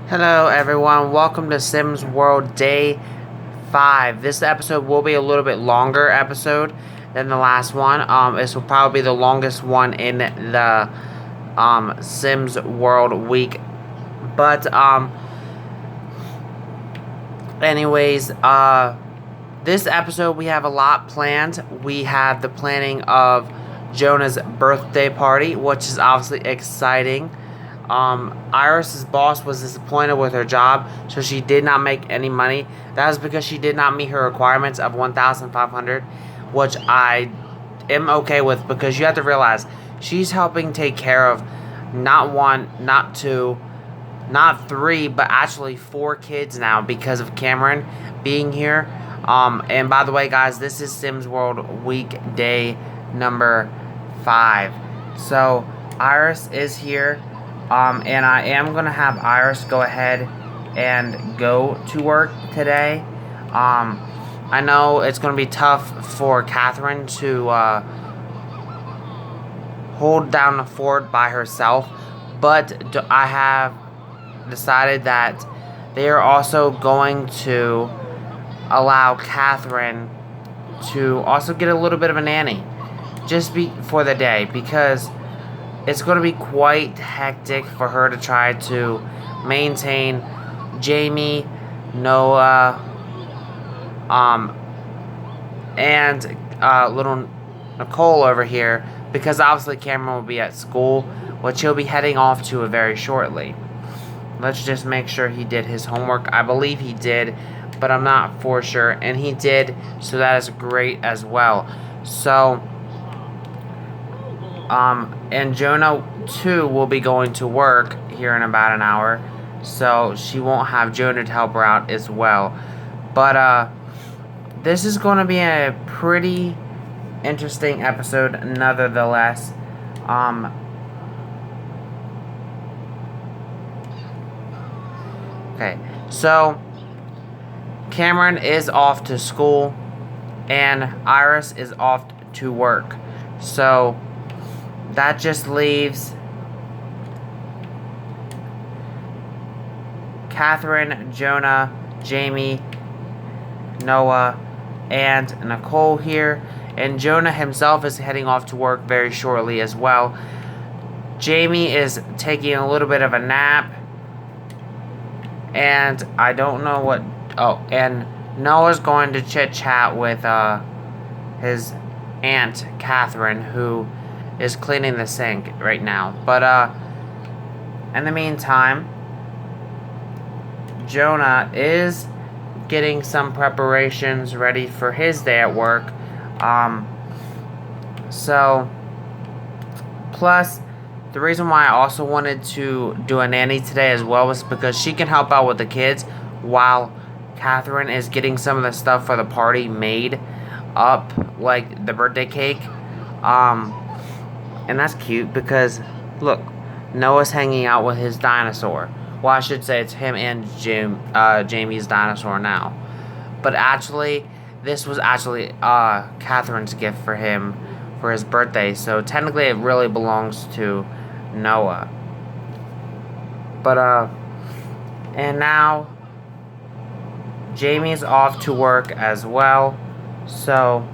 Hello everyone, welcome to Sims World Day 5. This episode will be a little bit longer episode than the last one. This will probably be the longest one in the Sims World week. But anyways, this episode we have a lot planned. We have the planning of Jonah's birthday party, which is obviously exciting. Iris's boss was disappointed with her job, so she did not make any money. That was because she did not meet her requirements of 1,500, which I am okay with, because you have to realize she's helping take care of not one, not two, not three, but actually 4 kids now because of Cameron being here. And by the way, guys, this is Sims World weekday number 5. So Iris is here. And I am going to have Iris go ahead and go to work today. I know it's going to be tough for Catherine to hold down the fort by herself, but I have decided that they are also going to allow Catherine to also get a little bit of a nanny just for the day, because it's going to be quite hectic for her to try to maintain Jamie, Noah, and little Nicole over here, because obviously Cameron will be at school, which he'll be heading off to very shortly. Let's just make sure he did his homework. I believe he did, but I'm not for sure, and he did, so that is great as well. So and Jonah too will be going to work here in about an hour, so she won't have Jonah to help her out as well. But this is going to be a pretty interesting episode nevertheless. Okay, so Cameron is off to school and Iris is off to work, so that just leaves Catherine, Jonah, Jamie, Noah, and Nicole here. And Jonah himself is heading off to work very shortly as well. Jamie is taking a little bit of a nap. And I don't know what... Oh, and Noah's going to chit-chat with his aunt, Catherine, who is cleaning the sink right now. But in the meantime, Jonah is getting some preparations ready for his day at work. So plus the reason why I also wanted to do a nanny today as well was because she can help out with the kids while Catherine is getting some of the stuff for the party made up, like the birthday cake. And that's cute because, look, Noah's hanging out with his dinosaur. Well, I should say it's him and Jamie's dinosaur now. But actually, this was actually Catherine's gift for him for his birthday. So technically, it really belongs to Noah. But, and now Jamie's off to work as well. So,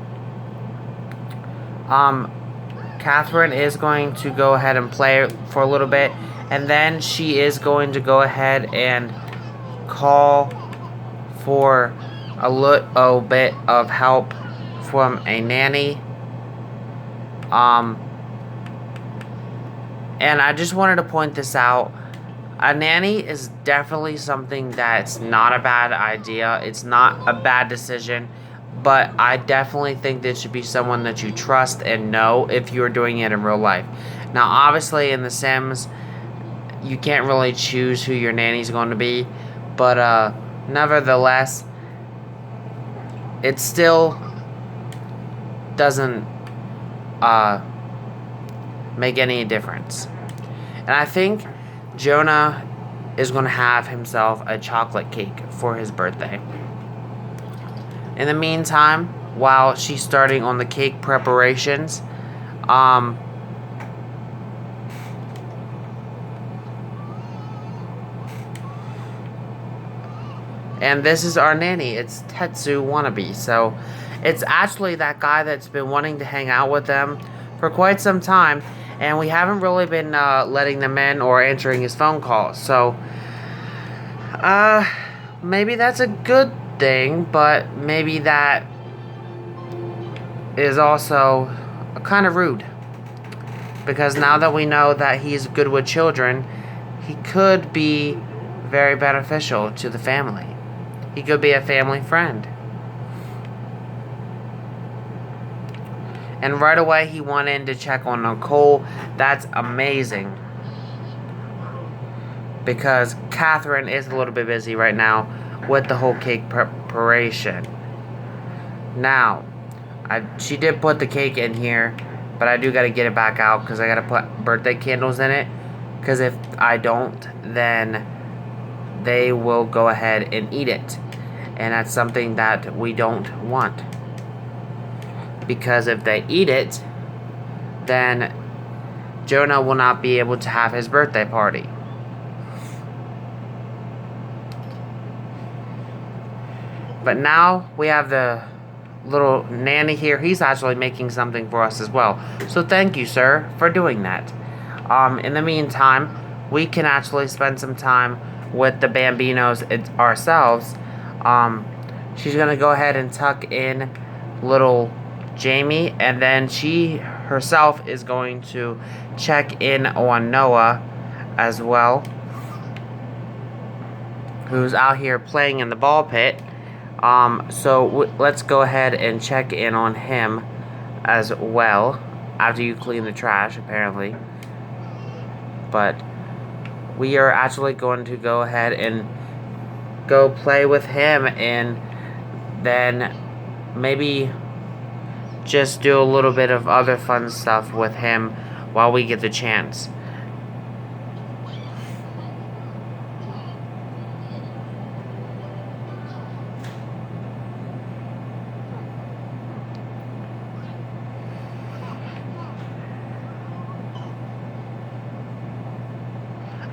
Catherine is going to go ahead and play for a little bit, and then she is going to go ahead and call for a little bit of help from a nanny. And I just wanted to point this out. A nanny is definitely something that's not a bad idea. It's not a bad decision. But I definitely think this should be someone that you trust and know if you're doing it in real life. Now, obviously, in The Sims, you can't really choose who your nanny's going to be. But, nevertheless, it still doesn't make any difference. And I think Jonah is going to have himself a chocolate cake for his birthday. In the meantime, while she's starting on the cake preparations, And this is our nanny. It's Tetsu Wannabe. So it's actually that guy that's been wanting to hang out with them for quite some time. And we haven't really been letting them in or answering his phone calls. So maybe that's a good thing. But maybe that is also kind of rude. Because now that we know that he's good with children, he could be very beneficial to the family. He could be a family friend. And right away he went in to check on Nicole. That's amazing. Because Catherine is a little bit busy right now with the whole cake preparation. Now, she did put the cake in here, but I do got to get it back out because I got to put birthday candles in it. Because if I don't, then they will go ahead and eat it. And that's something that we don't want. Because if they eat it, then Jonah will not be able to have his birthday party. But now we have the little nanny here. He's actually making something for us as well. So thank you, sir, for doing that. In the meantime, we can actually spend some time with the Bambinos ourselves. She's going to go ahead and tuck in little Jamie, and then she herself is going to check in on Noah as well, who's out here playing in the ball pit. So let's go ahead and check in on him as well after you clean the trash, apparently. But we are actually going to go ahead and go play with him, and then maybe just do a little bit of other fun stuff with him while we get the chance.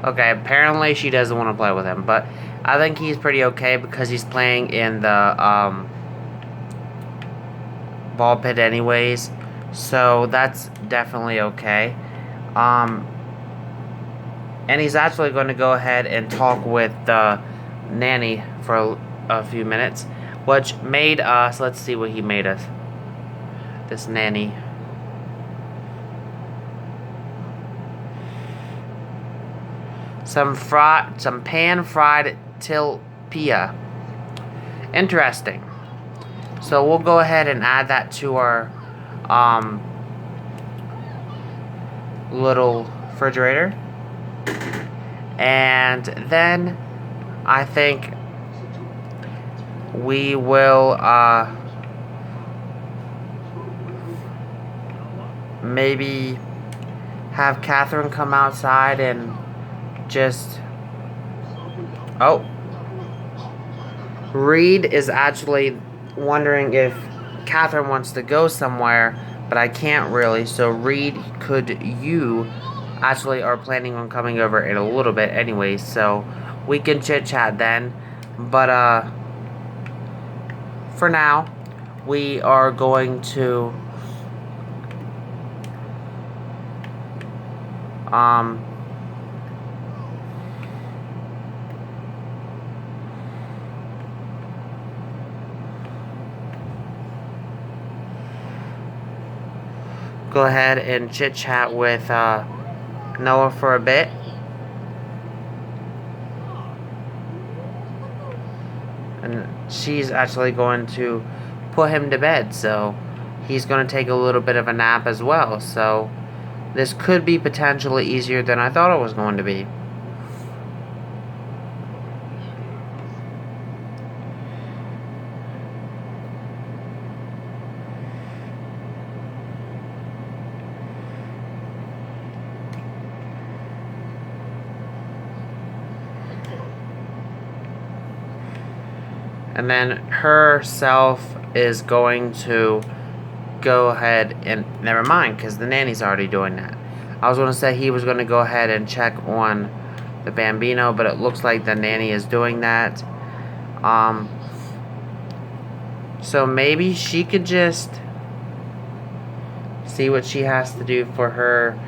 Okay, apparently she doesn't want to play with him, but I think he's pretty okay because he's playing in the ball pit anyways, so that's definitely okay. And he's actually going to go ahead and talk with the nanny for a few minutes, which made us, let's see what he made us, this nanny. Some pan-fried tilapia. Interesting. So we'll go ahead and add that to our little refrigerator. And then I think we will maybe have Catherine come outside and just... Oh. Reed is actually wondering if Catherine wants to go somewhere, but I can't really. So Reed, you actually are planning on coming over in a little bit anyway, so we can chit chat then. But for now, we are going to go ahead and chit chat with Noah for a bit. And she's actually going to put him to bed, so he's going to take a little bit of a nap as well. So this could be potentially easier than I thought it was going to be. And then herself is going to go ahead and... Never mind, because the nanny's already doing that. I was going to say he was going to go ahead and check on the Bambino, but it looks like the nanny is doing that. So maybe she could just see what she has to do for her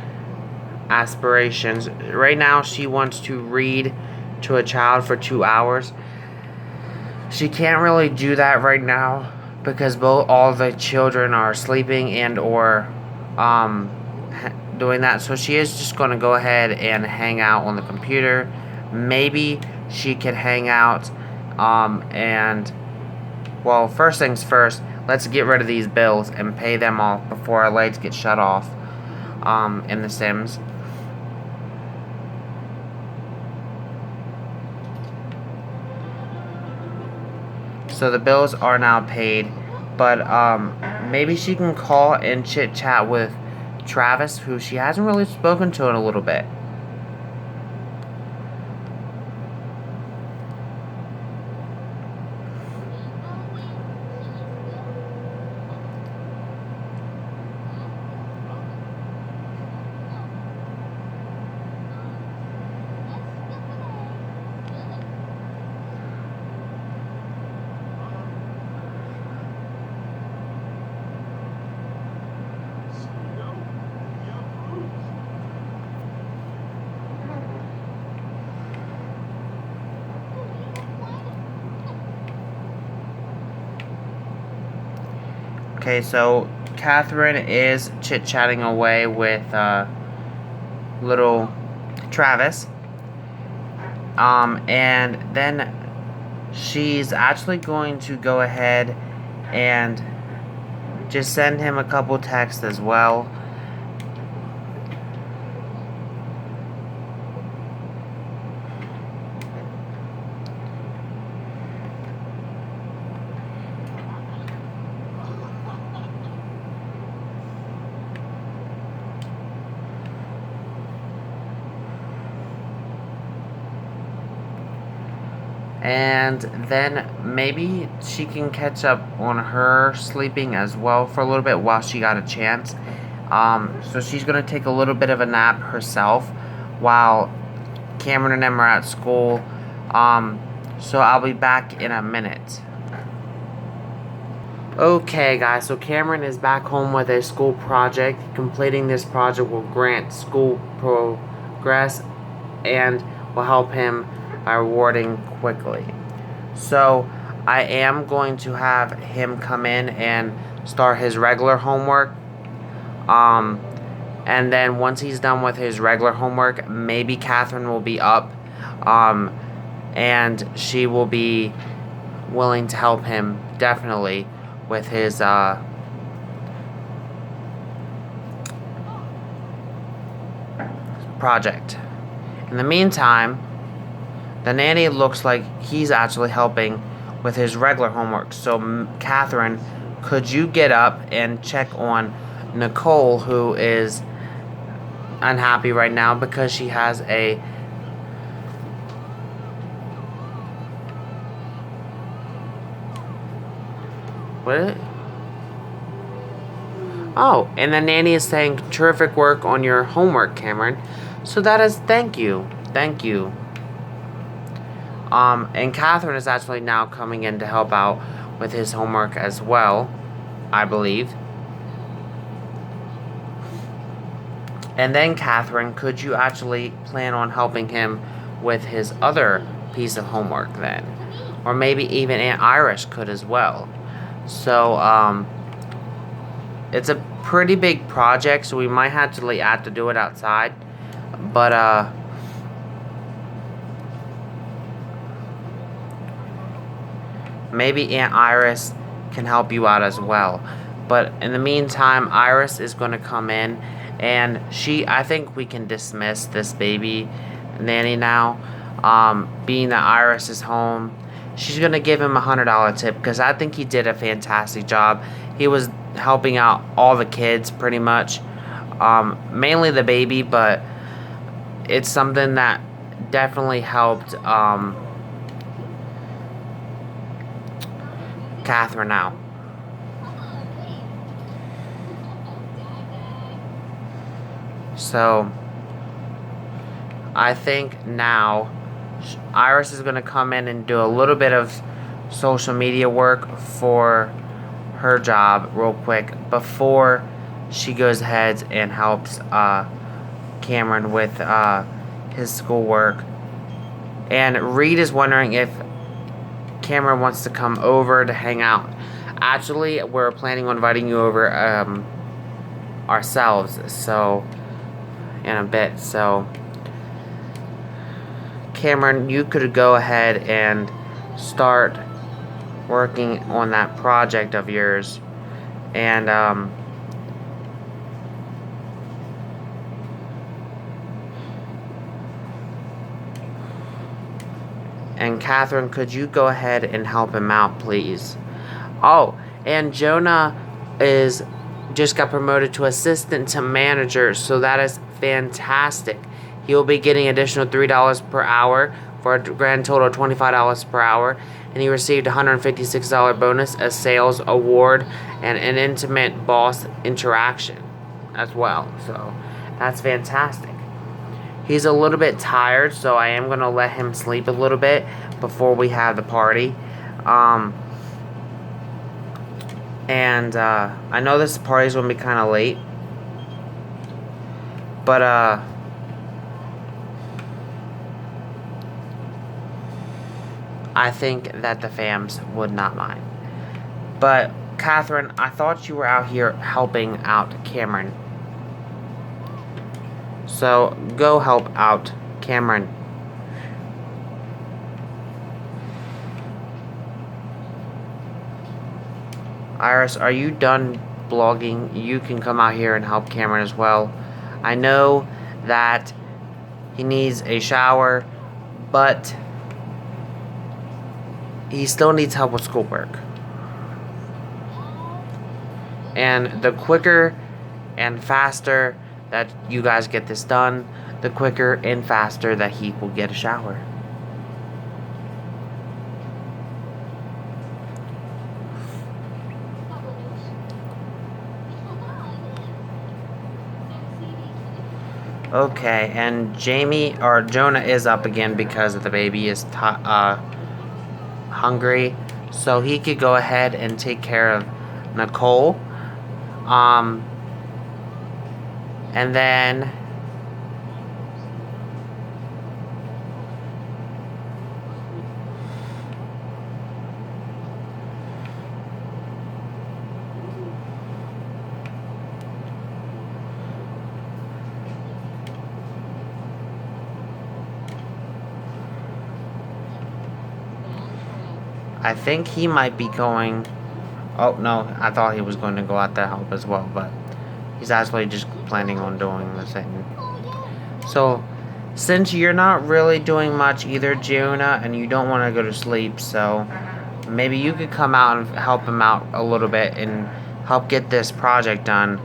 aspirations. Right now, she wants to read to a child for 2 hours. She can't really do that right now because all the children are sleeping and or doing that. So she is just going to go ahead and hang out on the computer. Maybe she could hang out and, well, first things first, let's get rid of these bills and pay them off before our lights get shut off in The Sims. So the bills are now paid, but maybe she can call and chit chat with Travis, who she hasn't really spoken to in a little bit. Okay, so Catherine is chit-chatting away with little Travis. And then she's actually going to go ahead and just send him a couple texts as well. And then maybe she can catch up on her sleeping as well for a little bit while she got a chance. So she's going to take a little bit of a nap herself while Cameron and them are at school. So I'll be back in a minute. Okay, guys, so Cameron is back home with a school project. Completing this project will grant school progress and will help him by rewarding quickly. So I am going to have him come in and start his regular homework. And then once he's done with his regular homework, maybe Catherine will be up. And she will be willing to help him, definitely, with his project. In the meantime, the nanny looks like he's actually helping with his regular homework. So, Catherine, could you get up and check on Nicole, who is unhappy right now because she has a what? Oh, and the nanny is saying terrific work on your homework, Cameron. So that is thank you. Thank you. And Catherine is actually now coming in to help out with his homework as well, I believe. And then, Catherine, could you actually plan on helping him with his other piece of homework then? Or maybe even Aunt Iris could as well. So, it's a pretty big project, so we might have to do it outside. But, maybe Aunt Iris can help you out as well. But in the meantime, Iris is going to come in, and I think we can dismiss this baby nanny now. Being that Iris is home, she's going to give him a $100 tip because I think he did a fantastic job. He was helping out all the kids pretty much, mainly the baby, but it's something that definitely helped Catherine out. So I think now Iris is going to come in and do a little bit of social media work for her job real quick before she goes ahead and helps Cameron with his schoolwork. And Reed is wondering if Cameron wants to come over to hang out. Actually, we're planning on inviting you over ourselves, so in a bit. So Cameron, you could go ahead and start working on that project of yours, and Catherine, could you go ahead and help him out, please? Oh, and Jonah is just got promoted to assistant to manager, so that is fantastic. He will be getting additional $3 per hour for a grand total of $25 per hour, and he received a $156 bonus, a sales award, and an intimate boss interaction as well. So that's fantastic. He's a little bit tired, so I am going to let him sleep a little bit before we have the party. And I know this party is going to be kind of late, but I think that the fams would not mind. But Catherine, I thought you were out here helping out Cameron. So go help out Cameron. Iris, are you done blogging? You can come out here and help Cameron as well. I know that he needs a shower, but he still needs help with schoolwork. And the quicker and faster that you guys get this done, the quicker and faster that he will get a shower. Okay, and Jonah is up again because the baby is hungry, so he could go ahead and take care of Nicole. And then I think he might be going. Oh no, I thought he was going to go out there help as well, but he's actually just planning on doing the same. So, since you're not really doing much either, Jonah, and you don't want to go to sleep, so maybe you could come out and help him out a little bit and help get this project done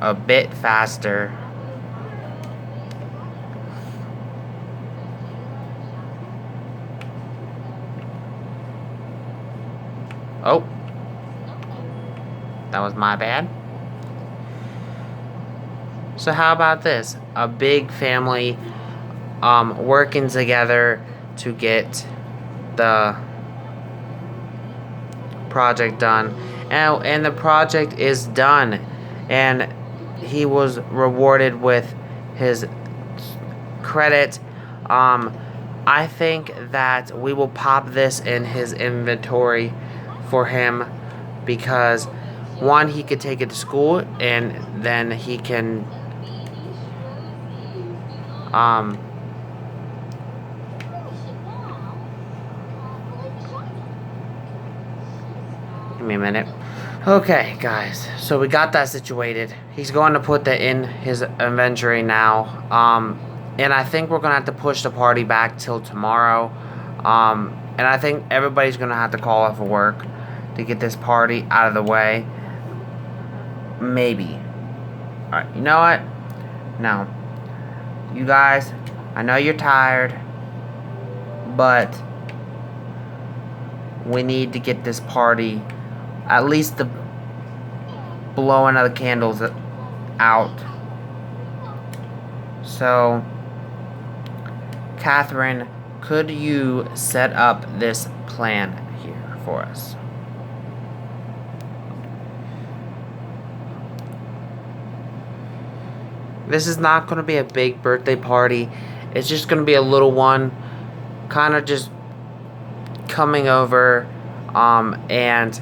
a bit faster. Oh, that was my bad. So how about this? A big family working together to get the project done. And the project is done. And he was rewarded with his credit. I think that we will pop this in his inventory for him because one, he could take it to school, and then he can give me a minute. Okay, guys, so we got that situated. He's going to put that in his inventory now. And I think we're going to have to push the party back till tomorrow. And I think everybody's going to have to call off of work to get this party out of the way. Maybe. Alright, you know what? No. You guys, I know you're tired, but we need to get this party, at least the blowing of the candles out. So, Catherine, could you set up this plan here for us. This is not going to be a big birthday party. It's just going to be a little one. Kind of just coming over and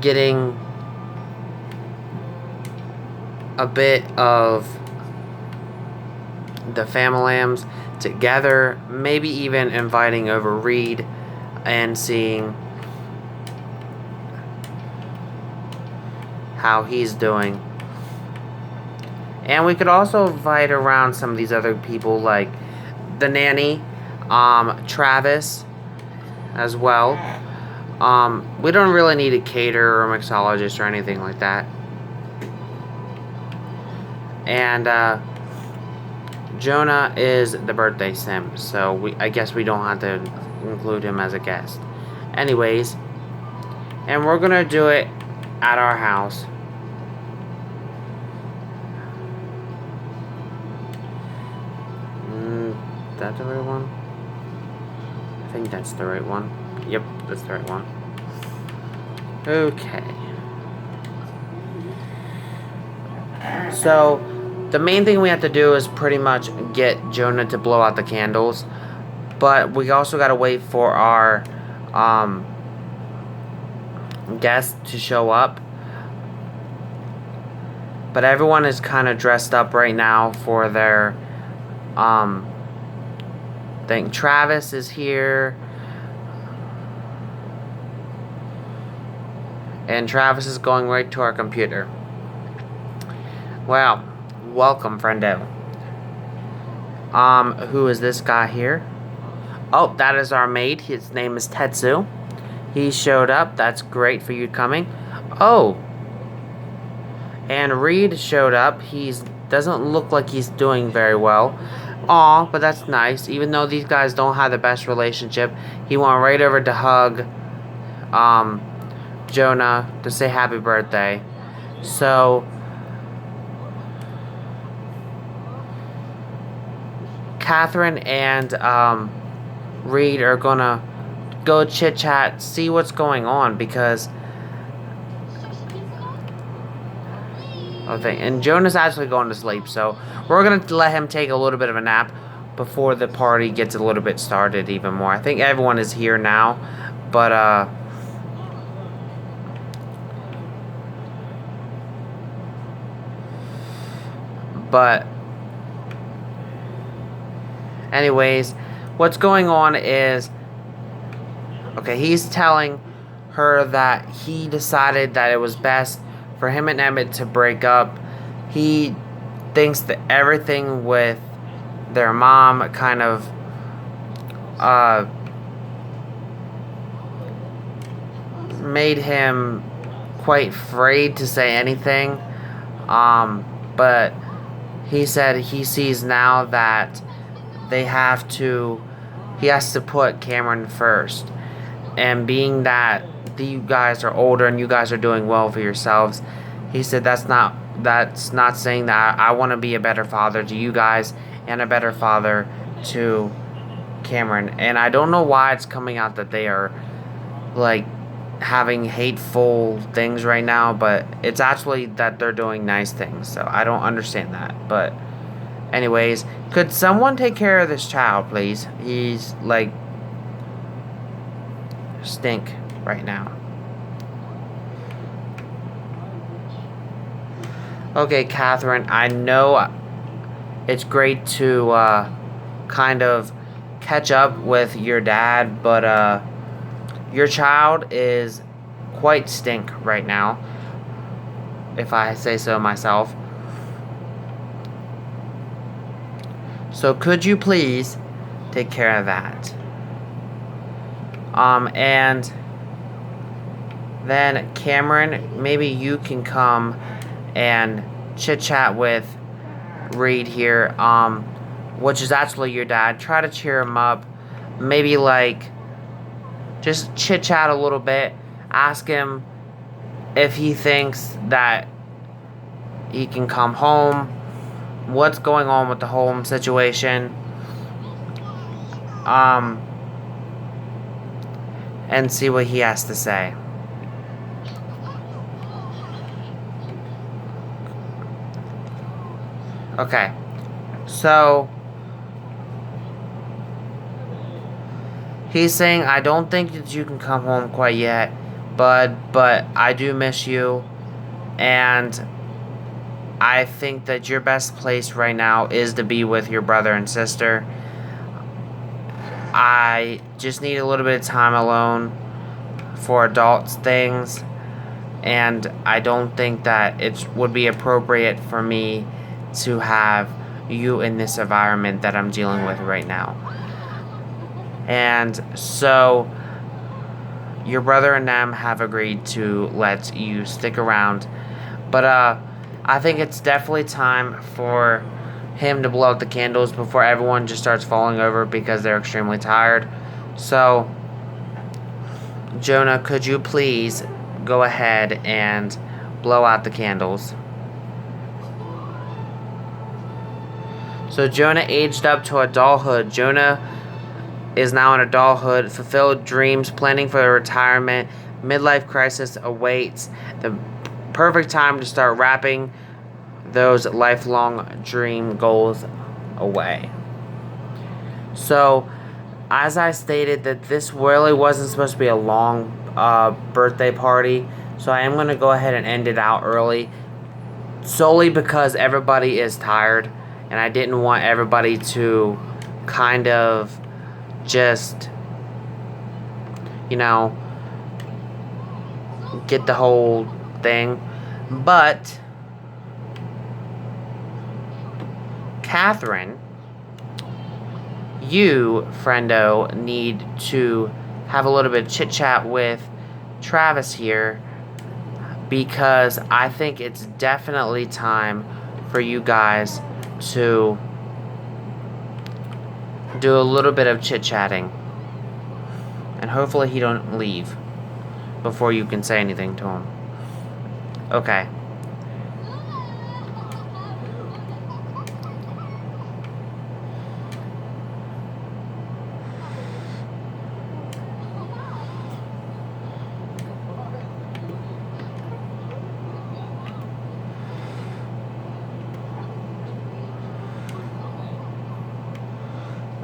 getting a bit of the Familams together. Maybe even inviting over Reed and seeing how he's doing. And we could also invite around some of these other people, like the nanny, Travis, as well. We don't really need a caterer or mixologist or anything like that. And Jonah is the birthday sim, so I guess we don't have to include him as a guest. Anyways, and we're gonna do it at our house. Is that the right one? I think that's the right one. Yep, that's the right one. Okay. So, the main thing we have to do is pretty much get Jonah to blow out the candles. But we also gotta wait for our guests to show up. But everyone is kind of dressed up right now for their thing. Travis is here. And Travis is going right to our computer. Well, welcome, friendo. Who is this guy here? Oh, that is our maid. His name is Tetsu. He showed up. That's great for you coming. Oh. And Reed showed up. Doesn't look like he's doing very well. Aw, but that's nice. Even though these guys don't have the best relationship, he went right over to hug Jonah to say happy birthday. So Catherine and Reed are gonna go chit chat, see what's going on, because and Jonah's actually going to sleep, so we're gonna let him take a little bit of a nap before the party gets a little bit started even more. I think everyone is here now, but anyways, what's going on is, okay, he's telling her that he decided that it was best for him and Emmett to break up. He thinks that everything with their mom kind of made him quite afraid to say anything. But he said he sees now that he has to put Cameron first. And being that you guys are older and you guys are doing well for yourselves, he said that's not saying that I want to be a better father to you guys and a better father to Cameron. And I don't know why it's coming out that they are like having hateful things right now, but it's actually that they're doing nice things. So I don't understand that. But anyways, could someone take care of this child, please? He's like stink right now. Okay, Catherine, I know it's great to kind of catch up with your dad, but your child is quite stink right now, if I say so myself. So could you please take care of that? And then Cameron, maybe you can come and chit chat with Reed here, which is actually your dad. Try to cheer him up. Maybe like just chit chat a little bit. Ask him if he thinks that he can come home. What's going on with the home situation? Um, and see what he has to say. Okay, so he's saying, I don't think that you can come home quite yet, but I do miss you, and I think that your best place right now is to be with your brother and sister. I just need a little bit of time alone for adults things, and I don't think that it would be appropriate for me to have you in this environment that I'm dealing with right now. And so your brother and them have agreed to let you stick around, but I think it's definitely time for him to blow out the candles before everyone just starts falling over because they're extremely tired. So Jonah, could you please go ahead and blow out the candles? So Jonah aged up to adulthood. Jonah is now in adulthood, fulfilled dreams, planning for a retirement. Midlife crisis awaits. The perfect time to start wrapping those lifelong dream goals away. So, as I stated, that this really wasn't supposed to be a long birthday party, so I am going to go ahead and end it out early, solely because everybody is tired, and I didn't want everybody to kind of just, get the whole thing. But Catherine, you, friendo, need to have a little bit of chit-chat with Travis here, because I think it's definitely time for you guys to do a little bit of chit-chatting. And hopefully he don't leave before you can say anything to him. Okay.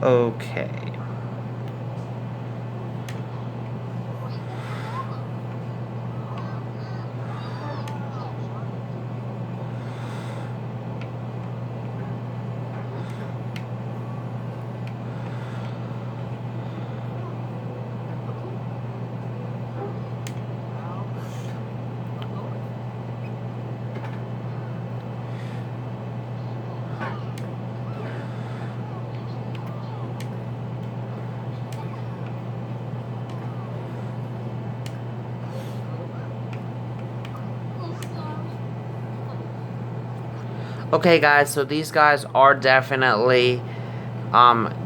Okay. Okay, guys, so these guys are definitely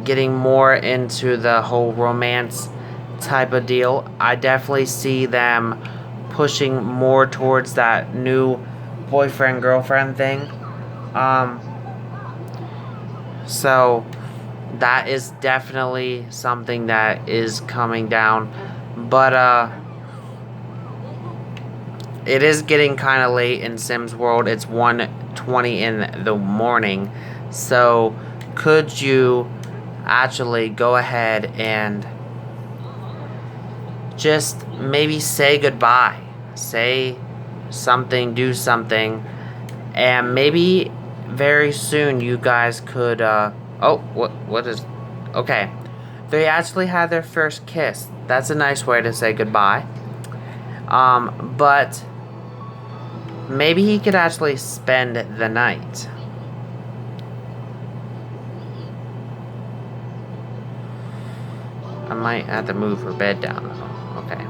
getting more into the whole romance type of deal. I definitely see them pushing more towards that new boyfriend-girlfriend thing. So that is definitely something that is coming down. But it is getting kind of late in Sims World. It's 1:20 in the morning. So could you actually go ahead and just maybe say goodbye? Say something, do something, and maybe very soon you guys could, what is, okay. They actually had their first kiss. That's a nice way to say goodbye. But maybe he could actually spend the night. I might have to move her bed down. Okay.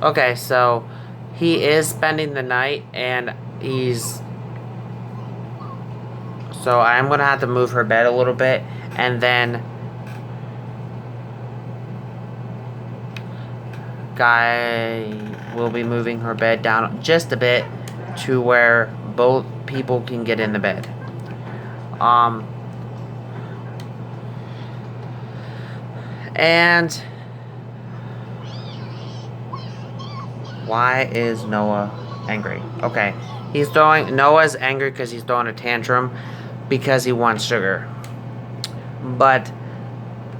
Okay, so he is spending the night, and he's... So I'm going to have to move her bed a little bit, and then Guy will be moving her bed down just a bit to where both people can get in the bed. And why is Noah angry? Okay, Noah's angry because he's throwing a tantrum because he wants sugar. But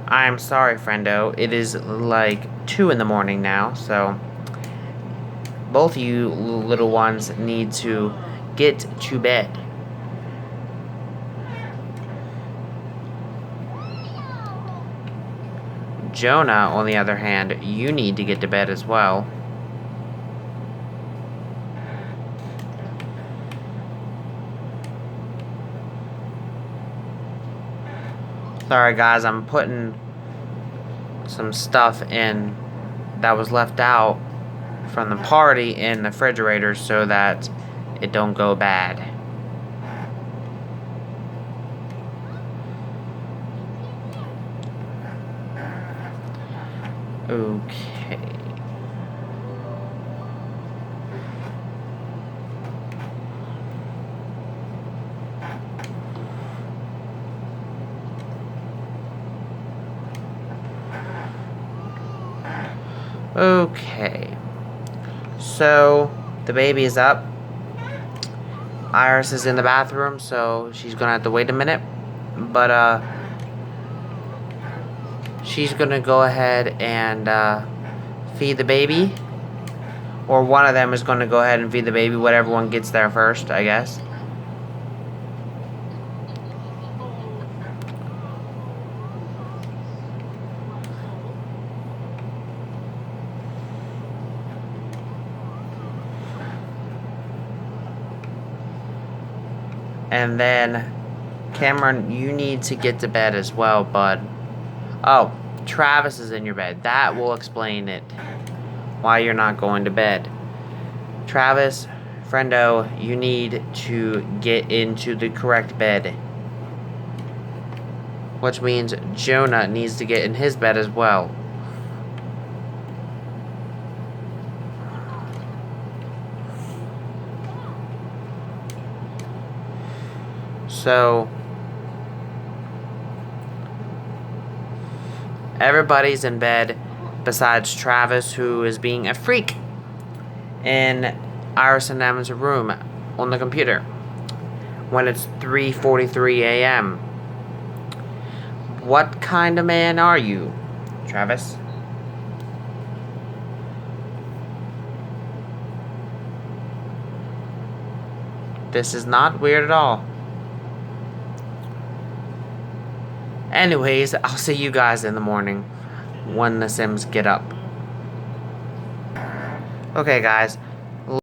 I'm sorry, friendo. It is like 2 in the morning now, so both of you little ones need to get to bed. Jonah, on the other hand, you need to get to bed as well. Sorry guys, I'm putting some stuff in that was left out from the party in the refrigerator so that it don't go bad. Okay. Okay. So, the baby is up. Iris is in the bathroom, so she's gonna have to wait a minute. But, she's gonna go ahead and, feed the baby. Or one of them is gonna go ahead and feed the baby, whatever one gets there first, I guess. And then, Cameron, you need to get to bed as well, bud. Oh, Travis is in your bed. That will explain it. Why you're not going to bed. Travis, friendo, you need to get into the correct bed. Which means Jonah needs to get in his bed as well. So, everybody's in bed besides Travis, who is being a freak in Iris and Emma's room on the computer when it's 3:43 a.m. What kind of man are you, Travis? This is not weird at all. Anyways, I'll see you guys in the morning when the Sims get up. Okay, guys.